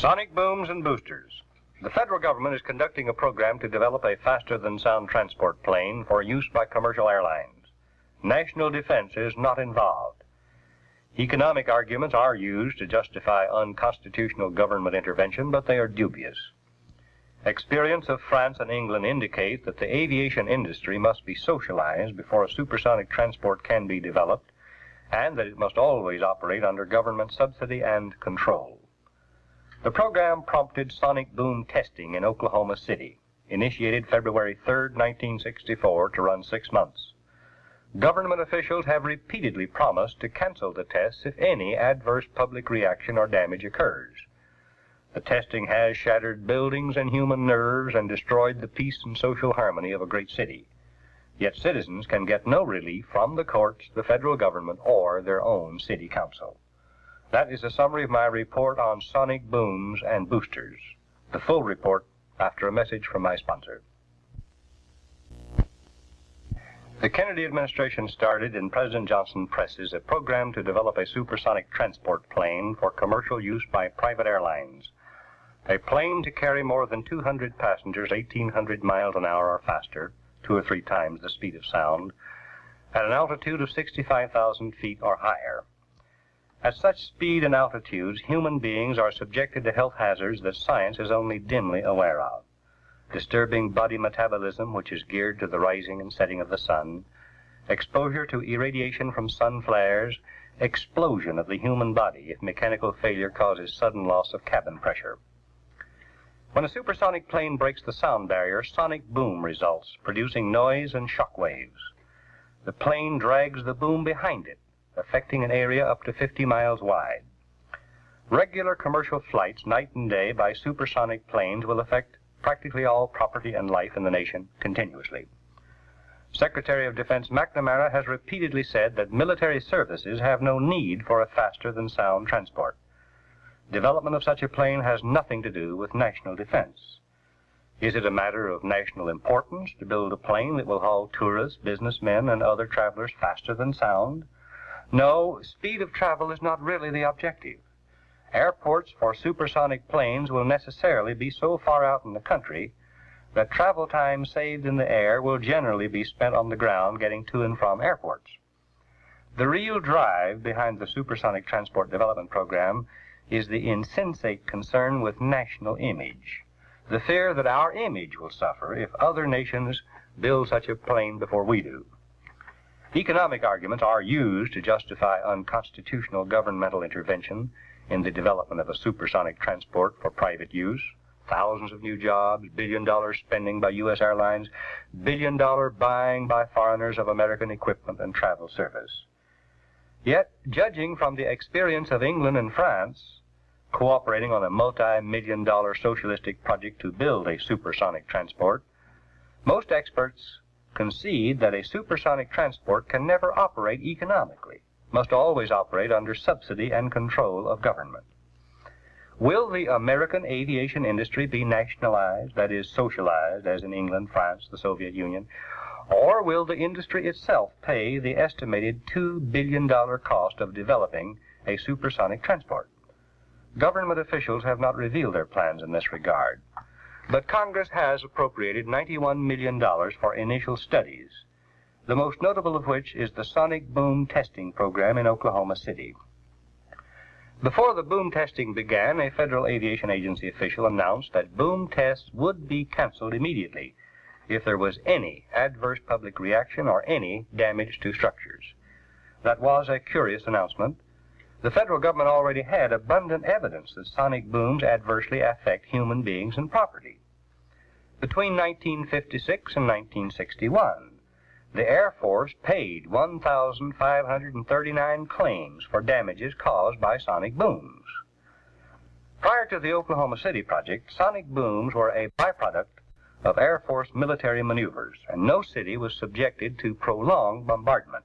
Sonic booms and boosters. The federal government is conducting a program to develop a faster-than-sound transport plane for use by commercial airlines. National defense is not involved. Economic arguments are used to justify unconstitutional government intervention, but they are dubious. Experience of France and England indicate that the aviation industry must be socialized before a supersonic transport can be developed, and that it must always operate under government subsidy and control. The program prompted sonic boom testing in Oklahoma City, initiated February 3, 1964, to run 6 months. Government officials have repeatedly promised to cancel the tests if any adverse public reaction or damage occurs. The testing has shattered buildings and human nerves and destroyed the peace and social harmony of a great city. Yet citizens can get no relief from the courts, the federal government, or their own city council. That is a summary of my report on sonic booms and boosters. The full report after a message from my sponsor. The Kennedy administration started in President Johnson presses a program to develop a supersonic transport plane for commercial use by private airlines. A plane to carry more than 200 passengers 1,800 miles an hour or faster, 2 or 3 times the speed of sound, at an altitude of 65,000 feet or higher. At such speed and altitudes, human beings are subjected to health hazards that science is only dimly aware of. Disturbing body metabolism, which is geared to the rising and setting of the sun, exposure to irradiation from sun flares, explosion of the human body if mechanical failure causes sudden loss of cabin pressure. When a supersonic plane breaks the sound barrier, sonic boom results, producing noise and shock waves. The plane drags the boom behind it, affecting an area up to 50 miles wide. Regular commercial flights night and day by supersonic planes will affect practically all property and life in the nation continuously. Secretary of Defense McNamara has repeatedly said that military services have no need for a faster-than-sound transport. Development of such a plane has nothing to do with national defense. Is it a matter of national importance to build a plane that will haul tourists, businessmen, and other travelers faster than sound? No, speed of travel is not really the objective. Airports for supersonic planes will necessarily be so far out in the country that travel time saved in the air will generally be spent on the ground getting to and from airports. The real drive behind the supersonic transport development program is the insensate concern with national image, the fear that our image will suffer if other nations build such a plane before we do. Economic arguments are used to justify unconstitutional governmental intervention in the development of a supersonic transport for private use. Thousands of new jobs, billion-dollar spending by U.S. airlines, billion-dollar buying by foreigners of American equipment and travel service. Yet, judging from the experience of England and France, cooperating on a multi-million-dollar socialistic project to build a supersonic transport, most experts concede that a supersonic transport can never operate economically, must always operate under subsidy and control of government. Will the American aviation industry be nationalized, that is, socialized, as in England, France, the Soviet Union, or will the industry itself pay the estimated $2 billion cost of developing a supersonic transport? Government officials have not revealed their plans in this regard, but Congress has appropriated $91 million for initial studies, the most notable of which is the sonic boom testing program in Oklahoma City. Before the boom testing began, a federal aviation agency official announced that boom tests would be canceled immediately if there was any adverse public reaction or any damage to structures. That was a curious announcement. The federal government already had abundant evidence that sonic booms adversely affect human beings and property. Between 1956 and 1961, the Air Force paid 1,539 claims for damages caused by sonic booms. Prior to the Oklahoma City project, sonic booms were a byproduct of Air Force military maneuvers, and no city was subjected to prolonged bombardment.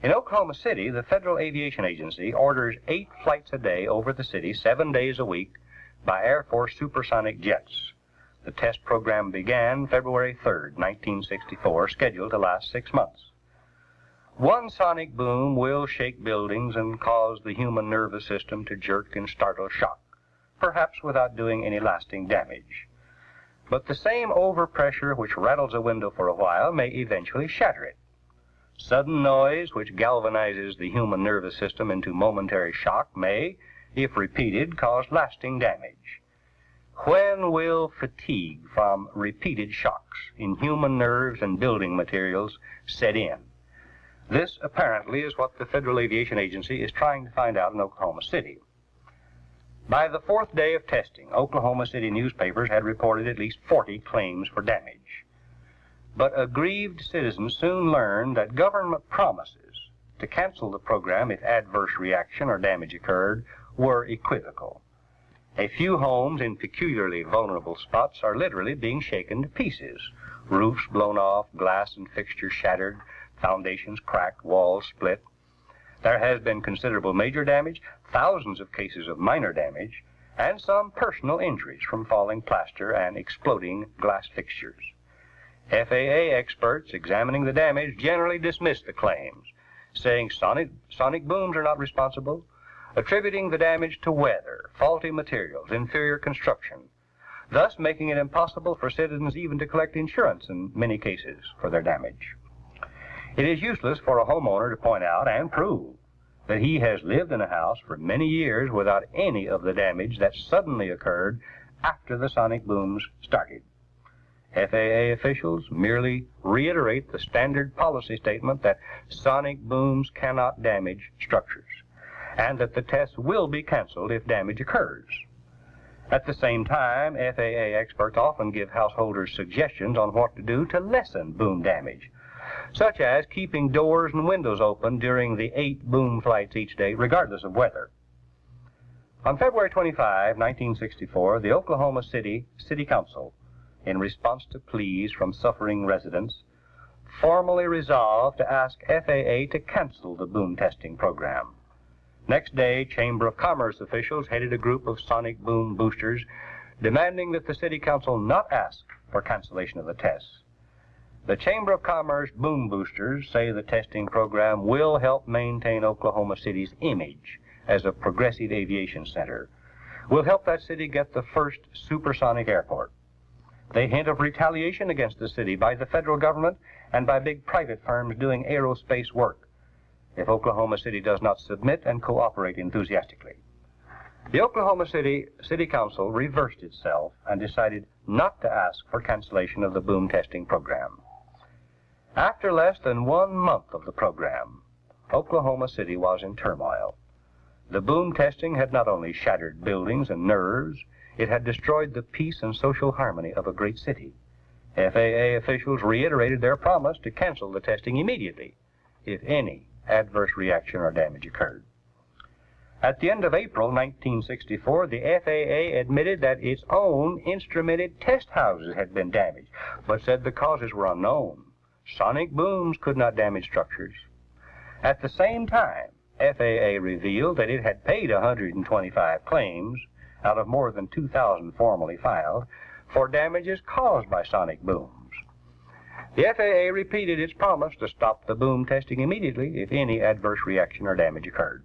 In Oklahoma City, the Federal Aviation Agency orders 8 flights a day over the city 7 days a week by Air Force supersonic jets. The test program began February 3, 1964, scheduled to last 6 months. One sonic boom will shake buildings and cause the human nervous system to jerk in startled shock. perhaps without doing any lasting damage. But the same overpressure which rattles a window for a while may eventually shatter it. Sudden noise which galvanizes the human nervous system into momentary shock may, if repeated, cause lasting damage. When will fatigue from repeated shocks in human nerves and building materials set in? This apparently is what the Federal Aviation Agency is trying to find out in Oklahoma City. By the fourth day of testing, Oklahoma City newspapers had reported at least 40 claims for damage. But aggrieved citizens soon learned that government promises to cancel the program if adverse reaction or damage occurred were equivocal. A few homes in peculiarly vulnerable spots are literally being shaken to pieces. Roofs blown off, glass and fixtures shattered, foundations cracked, walls split. There has been considerable major damage, thousands of cases of minor damage, and some personal injuries from falling plaster and exploding glass fixtures. FAA experts examining the damage generally dismiss the claims, saying sonic booms are not responsible, attributing the damage to weather, faulty materials, inferior construction, thus making it impossible for citizens even to collect insurance in many cases for their damage. It is useless for a homeowner to point out and prove that he has lived in a house for many years without any of the damage that suddenly occurred after the sonic booms started. FAA officials merely reiterate the standard policy statement that sonic booms cannot damage structures, and that the tests will be canceled if damage occurs. At the same time, FAA experts often give householders suggestions on what to do to lessen boom damage, such as keeping doors and windows open during the 8 boom flights each day, regardless of weather. On February 25, 1964, the Oklahoma City Council, in response to pleas from suffering residents, formally resolved to ask FAA to cancel the boom testing program. Next day, Chamber of Commerce officials headed a group of sonic boom boosters demanding that the City Council not ask for cancellation of the tests. The Chamber of Commerce boom boosters say the testing program will help maintain Oklahoma City's image as a progressive aviation center, will help that city get the first supersonic airport. They hint of retaliation against the city by the federal government and by big private firms doing aerospace work if Oklahoma City does not submit and cooperate enthusiastically. The Oklahoma City Council reversed itself and decided not to ask for cancellation of the boom testing program. After less than 1 month of the program, Oklahoma City was in turmoil. The boom testing had not only shattered buildings and nerves, it had destroyed the peace and social harmony of a great city. FAA officials reiterated their promise to cancel the testing immediately if any adverse reaction or damage occurred. At the end of April 1964, the FAA admitted that its own instrumented test houses had been damaged, but said the causes were unknown. Sonic booms could not damage structures. At the same time, FAA revealed that it had paid 125 claims out of more than 2,000 formally filed for damages caused by sonic booms. The FAA repeated its promise to stop the boom testing immediately if any adverse reaction or damage occurred.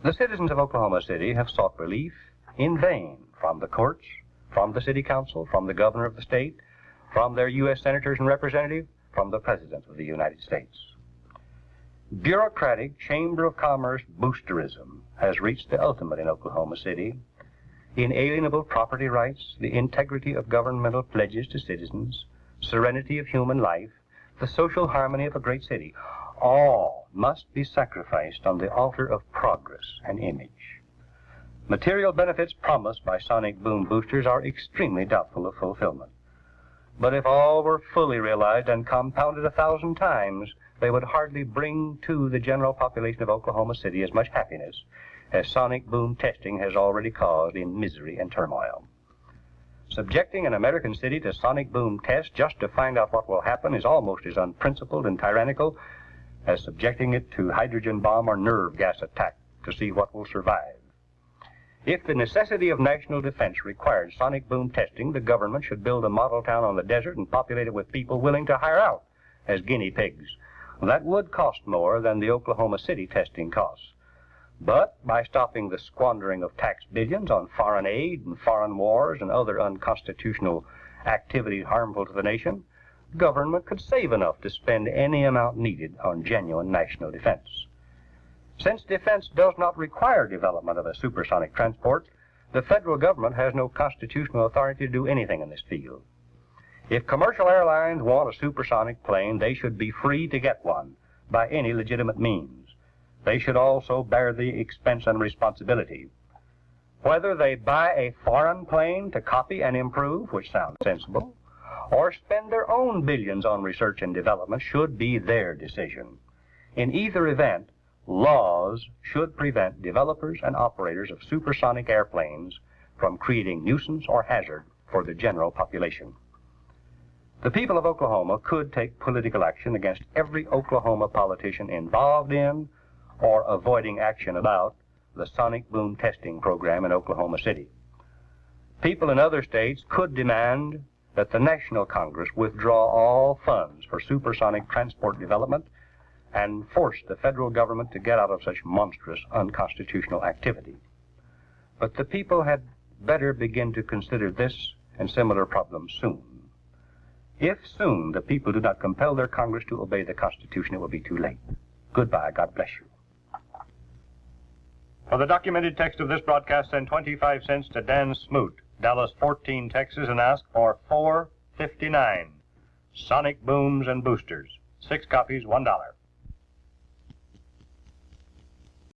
The citizens of Oklahoma City have sought relief in vain from the courts, from the City Council, from the governor of the state, from their U.S. senators and representatives, from the President of the United States. Bureaucratic Chamber of Commerce boosterism has reached the ultimate in Oklahoma City. Inalienable property rights, the integrity of governmental pledges to citizens, serenity of human life, the social harmony of a great city, all must be sacrificed on the altar of progress and image. Material benefits promised by sonic boom boosters are extremely doubtful of fulfillment. But if all were fully realized and compounded 1,000 times, they would hardly bring to the general population of Oklahoma City as much happiness as sonic boom testing has already caused in misery and turmoil. Subjecting an American city to sonic boom tests just to find out what will happen is almost as unprincipled and tyrannical as subjecting it to hydrogen bomb or nerve gas attack to see what will survive. If the necessity of national defense required sonic boom testing, the government should build a model town on the desert and populate it with people willing to hire out as guinea pigs. That would cost more than the Oklahoma City testing costs. But by stopping the squandering of tax billions on foreign aid and foreign wars and other unconstitutional activities harmful to the nation, government could save enough to spend any amount needed on genuine national defense. Since defense does not require development of a supersonic transport, the federal government has no constitutional authority to do anything in this field. If commercial airlines want a supersonic plane, they should be free to get one by any legitimate means. They should also bear the expense and responsibility. Whether they buy a foreign plane to copy and improve, which sounds sensible, or spend their own billions on research and development should be their decision. In either event, laws should prevent developers and operators of supersonic airplanes from creating nuisance or hazard for the general population. The people of Oklahoma could take political action against every Oklahoma politician involved in or avoiding action about the sonic boom testing program in Oklahoma City. People in other states could demand that the National Congress withdraw all funds for supersonic transport development and force the federal government to get out of such monstrous unconstitutional activity. But the people had better begin to consider this and similar problems soon. If soon the people do not compel their Congress to obey the Constitution, it will be too late. Goodbye. God bless you. For the documented text of this broadcast, send 25 cents to Dan Smoot, Dallas 14, Texas, and ask for 459 Sonic Booms and Boosters. 6 copies, $1.